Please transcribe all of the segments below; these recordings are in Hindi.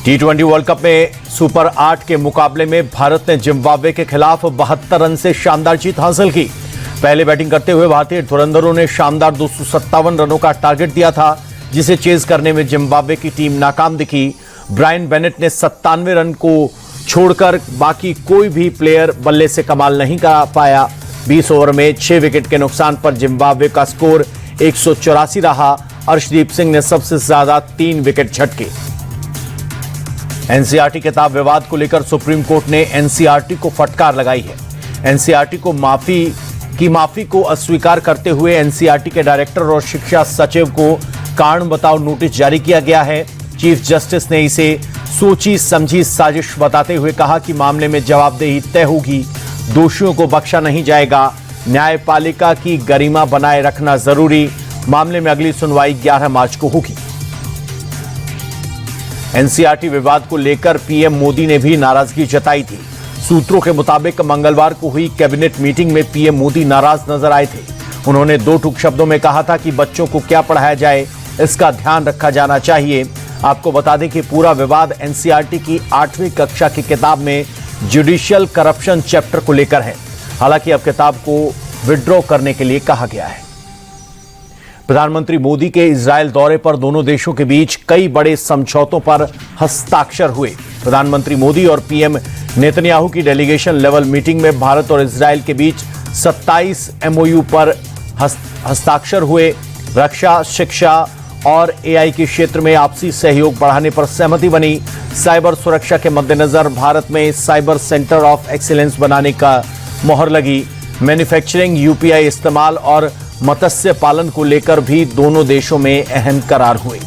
T20 वर्ल्ड कप में सुपर 8 के मुकाबले में भारत ने जिम्बाब्वे के खिलाफ 72 रन से शानदार जीत हासिल की। पहले बैटिंग करते हुए भारतीय धुरंधरों ने शानदार 257 रनों का टारगेट दिया था, जिसे चेज करने में जिम्बाब्वे की टीम नाकाम दिखी। ब्रायन बेनेट ने 97 रन को छोड़कर बाकी कोई भी प्लेयर बल्ले से कमाल नहीं कर पाया। 20 ओवर में 6 विकेट के नुकसान पर जिम्बाब्वे का स्कोर 184 रहा। अर्शदीप सिंह ने सबसे ज्यादा 3 विकेट झटके। एनसीईआरटी किताब विवाद को लेकर सुप्रीम कोर्ट ने एनसीईआरटी को फटकार लगाई है। एनसीईआरटी को माफी को अस्वीकार करते हुए एनसीईआरटी के डायरेक्टर और शिक्षा सचिव को कारण बताओ नोटिस जारी किया गया है। चीफ जस्टिस ने इसे सोची समझी साजिश बताते हुए कहा कि मामले में जवाबदेही तय होगी, दोषियों को बख्शा नहीं जाएगा, न्यायपालिका की गरिमा बनाए रखना जरूरी। मामले में अगली सुनवाई 11 मार्च को होगी। एनसीईआरटी विवाद को लेकर पीएम मोदी ने भी नाराजगी जताई थी। सूत्रों के मुताबिक मंगलवार को हुई कैबिनेट मीटिंग में पीएम मोदी नाराज नजर आए थे। उन्होंने 2 टूक शब्दों में कहा था कि बच्चों को क्या पढ़ाया जाए, इसका ध्यान रखा जाना चाहिए। आपको बता दें कि पूरा विवाद एनसीईआरटी की 8वीं कक्षा की किताब में जुडिशियल करप्शन चैप्टर को लेकर है। हालांकि अब किताब को विड्रॉ करने के लिए कहा गया है। प्रधानमंत्री मोदी के इजरायल दौरे पर दोनों देशों के बीच कई बड़े समझौतों पर हस्ताक्षर हुए। प्रधानमंत्री मोदी और पीएम नेतन्याहू की डेलीगेशन लेवल मीटिंग में भारत और इजरायल के बीच 27 एमओयू पर हस्ताक्षर हुए। रक्षा, शिक्षा और एआई के क्षेत्र में आपसी सहयोग बढ़ाने पर सहमति बनी। साइबर सुरक्षा के मद्देनजर भारत में साइबर सेंटर ऑफ एक्सीलेंस बनाने का मोहर लगी। मैन्युफैक्चरिंग, यूपीआई इस्तेमाल और मत्स्य पालन को लेकर भी दोनों देशों में अहम करार हुए।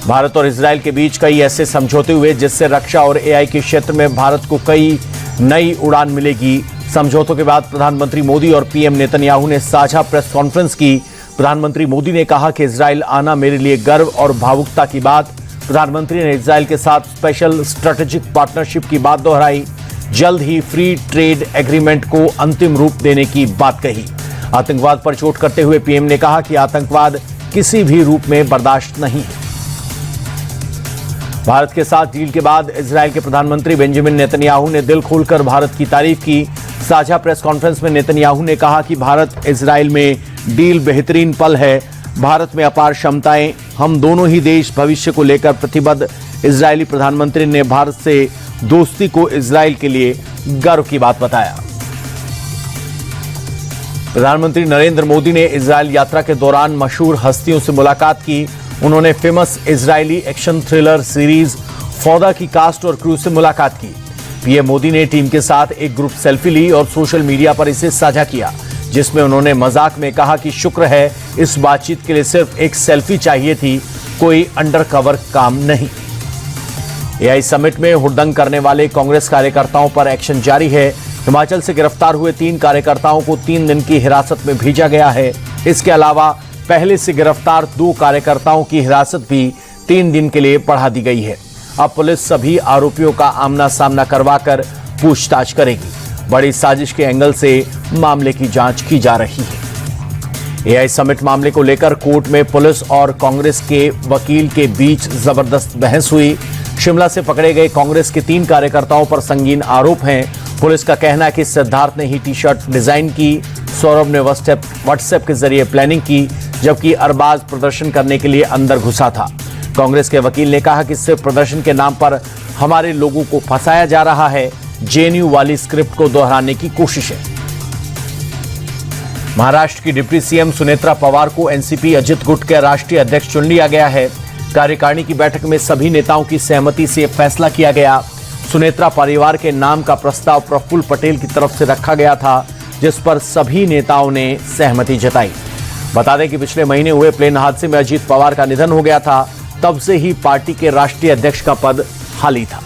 भारत और इजरायल के बीच कई ऐसे समझौते हुए जिससे रक्षा और एआई के क्षेत्र में भारत को कई नई उड़ान मिलेगी। समझौतों के बाद प्रधानमंत्री मोदी और पीएम नेतन्याहू ने साझा प्रेस कॉन्फ्रेंस की। प्रधानमंत्री मोदी ने कहा कि इजरायल आना मेरे लिए गर्व और भावुकता की बात। प्रधानमंत्री ने इजरायल के साथ स्पेशल स्ट्रेटेजिक पार्टनरशिप की बात दोहराई। जल्द ही फ्री ट्रेड एग्रीमेंट को अंतिम रूप देने की बात कही। आतंकवाद पर चोट करते हुए पीएम ने कहा कि आतंकवाद किसी भी रूप में बर्दाश्त नहीं है। भारत के साथ डील के बाद इजरायल के प्रधानमंत्री बेंजामिन नेतन्याहू ने दिल खोलकर भारत की तारीफ की। साझा प्रेस कॉन्फ्रेंस में नेतन्याहू ने कहा कि भारत इजरायल में डील बेहतरीन पल है। भारत में अपार क्षमताएं, हम दोनों ही देश भविष्य को लेकर प्रतिबद्ध। इजरायली प्रधानमंत्री ने भारत से दोस्ती को इजरायल के लिए गर्व की बात बताया। प्रधानमंत्री नरेंद्र मोदी ने इजरायल यात्रा के दौरान मशहूर हस्तियों से मुलाकात की। उन्होंने famous Israeli action thriller series फौदा की कास्ट और क्रू से मुलाकात की। पीएम मोदी ने टीम के साथ एक ग्रुप सेल्फी ली और सोशल मीडिया पर इसे साझा किया, जिसमें उन्होंने मजाक में कहा कि शुक्र है इस बातचीत के लिए सिर्फ एक सेल्फी चाहिए थी, कोई अंडरकवर काम नहीं। एआई समिट में हुड़दंग करने वाले कांग्रेस कार्यकर्ताओं पर एक्शन जारी है। हिमाचल से गिरफ्तार हुए 3 कार्यकर्ताओं को 3 दिन की हिरासत में भेजा गया है। इसके अलावा पहले से गिरफ्तार 2 कार्यकर्ताओं की हिरासत भी 3 दिन के लिए बढ़ा दी गई है। अब पुलिस सभी आरोपियों का आमना सामना करवाकर पूछताछ करेगी। बड़ी साजिश के एंगल से मामले की जांच की जा रही है। एआई समिट मामले को लेकर कोर्ट में पुलिस और कांग्रेस के वकील के बीच जबरदस्त बहस हुई। शिमला से पकड़े गए कांग्रेस के 3 कार्यकर्ताओं पर संगीन आरोप हैं। पुलिस का कहना है कि सिद्धार्थ ने ही टी-शर्ट डिजाइन की, सौरभ ने व्हाट्सएप के जरिए प्लानिंग की, जबकि अरबाज प्रदर्शन करने के लिए अंदर घुसा था। कांग्रेस के वकील ने कहा कि सिर्फ प्रदर्शन के नाम पर हमारे लोगों को फंसाया जा रहा है। जेएनयू वाली स्क्रिप्ट को दोहराने की कोशिश है। महाराष्ट्र की डिप्टी सीएम सुनेत्रा पवार को एनसीपी अजित गुट के राष्ट्रीय अध्यक्ष चुन लिया गया है। कार्यकारिणी की बैठक में सभी नेताओं की सहमति से फैसला किया गया। सुनेत्रा परिवार के नाम का प्रस्ताव प्रफुल्ल पटेल की तरफ से रखा गया था, जिस पर सभी नेताओं ने सहमति जताई। बता दें कि पिछले महीने हुए प्लेन हादसे में अजीत पवार का निधन हो गया था। तब से ही पार्टी के राष्ट्रीय अध्यक्ष का पद खाली था।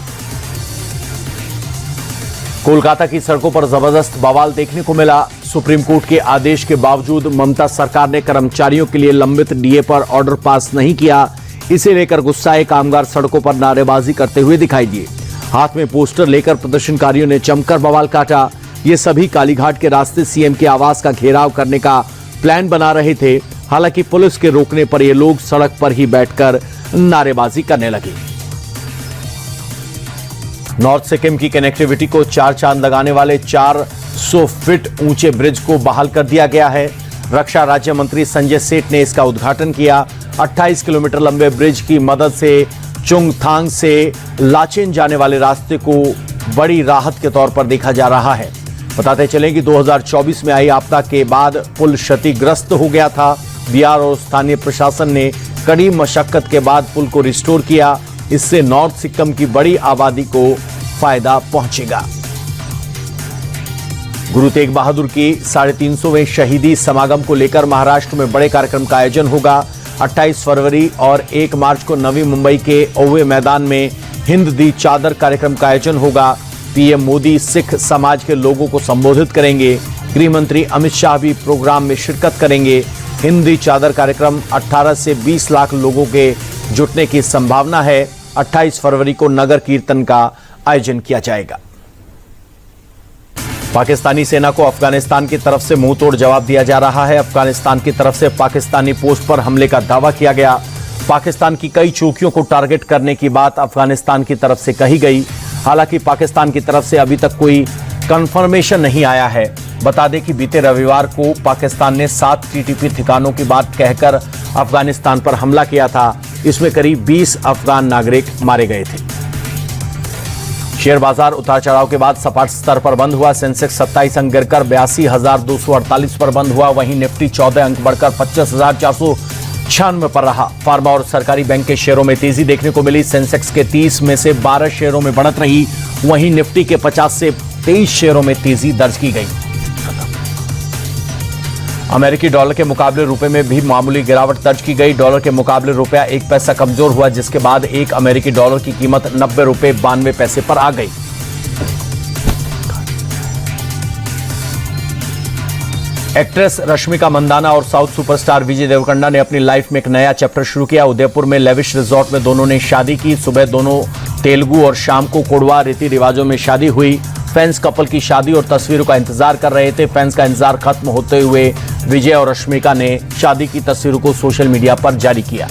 कोलकाता की सड़कों पर जबरदस्त बवाल देखने को मिला। सुप्रीम कोर्ट के आदेश के बावजूद ममता सरकार ने कर्मचारियों के लिए लंबित डीए पर ऑर्डर पास नहीं किया। इसे लेकर गुस्साए कामगार सड़कों पर नारेबाजी करते हुए दिखाई दिए। हाथ में पोस्टर लेकर प्रदर्शनकारियों ने जमकर बवाल काटा। ये सभी कालीघाट के रास्ते सीएम के आवास का घेराव करने का प्लान बना रहे थे। हालांकि पुलिस के रोकने पर ये लोग सड़क पर ही बैठकर नारेबाजी करने लगे। नॉर्थ सिक्किम की कनेक्टिविटी को 4 चांद लगाने वाले 400 फीट ऊंचे ब्रिज को बहाल कर दिया गया है। रक्षा राज्य मंत्री संजय सेठ ने इसका उद्घाटन किया। 28 किलोमीटर लंबे ब्रिज की मदद से चुंगथांग से लाचेन जाने वाले रास्ते को बड़ी राहत के तौर पर देखा जा रहा है। बताते चलें कि 2024 में आई आपदा के बाद पुल क्षतिग्रस्त हो गया था। बिहार और स्थानीय प्रशासन ने कड़ी मशक्कत के बाद पुल को रिस्टोर किया। इससे नॉर्थ सिक्किम की बड़ी आबादी को फायदा पहुंचेगा। गुरु तेग बहादुर की 350वें शहीदी समागम को लेकर महाराष्ट्र में बड़े कार्यक्रम का आयोजन होगा। 28 फरवरी और 1 मार्च को नवी मुंबई के ओवे मैदान में हिंद दी चादर कार्यक्रम का आयोजन होगा। पीएम मोदी सिख समाज के लोगों को संबोधित करेंगे। गृह मंत्री अमित शाह भी प्रोग्राम में शिरकत करेंगे। हिंद दी चादर कार्यक्रम 18 से 20 लाख लोगों के जुटने की संभावना है। 28 फरवरी को नगर कीर्तन का आयोजन किया जाएगा। पाकिस्तानी सेना को अफगानिस्तान की तरफ से मुंहतोड़ जवाब दिया जा रहा है। अफगानिस्तान की तरफ से पाकिस्तानी पोस्ट पर हमले का दावा किया गया। पाकिस्तान की कई चौकियों को टारगेट करने की बात अफगानिस्तान की तरफ से कही गई। हालांकि पाकिस्तान की तरफ से अभी तक कोई कंफर्मेशन नहीं आया है। बता दें कि बीते रविवार को पाकिस्तान ने 7 टीटीपी ठिकानों की बात कहकर अफगानिस्तान पर हमला किया था। इसमें करीब 20 अफगान नागरिक मारे गए थे। शेयर बाजार उतार चढ़ाव के बाद सपाट स्तर पर बंद हुआ। सेंसेक्स 27 अंक गिरकर 82,248 पर बंद हुआ। वहीं निफ्टी 14 अंक बढ़कर 25,496 पर रहा। फार्मा और सरकारी बैंक के शेयरों में तेजी देखने को मिली। सेंसेक्स के 30 में से 12 शेयरों में बढ़त रही। वहीं निफ्टी के 50 से 23 शेयरों में तेजी दर्ज की गई। अमेरिकी डॉलर के मुकाबले रुपए में भी मामूली गिरावट दर्ज की गई। डॉलर के मुकाबले रुपया 1 पैसा कमजोर हुआ, जिसके बाद 1 अमेरिकी डॉलर की कीमत 90 रुपए 92 पैसे पर आ गई। एक्ट्रेस रश्मिका मंदाना और साउथ सुपरस्टार विजय देवरकोंडा ने अपनी लाइफ में एक नया चैप्टर शुरू किया। उदयपुर में लेविश रिजॉर्ट में दोनों ने शादी की। सुबह दोनों तेलुगु और शाम को कोडवा रीति रिवाजों में शादी हुई। फैंस कपल की शादी और तस्वीरों का इंतजार कर रहे थे। फैंस का इंतजार खत्म होते हुए विजय और रश्मिका ने शादी की तस्वीरों को सोशल मीडिया पर जारी किया।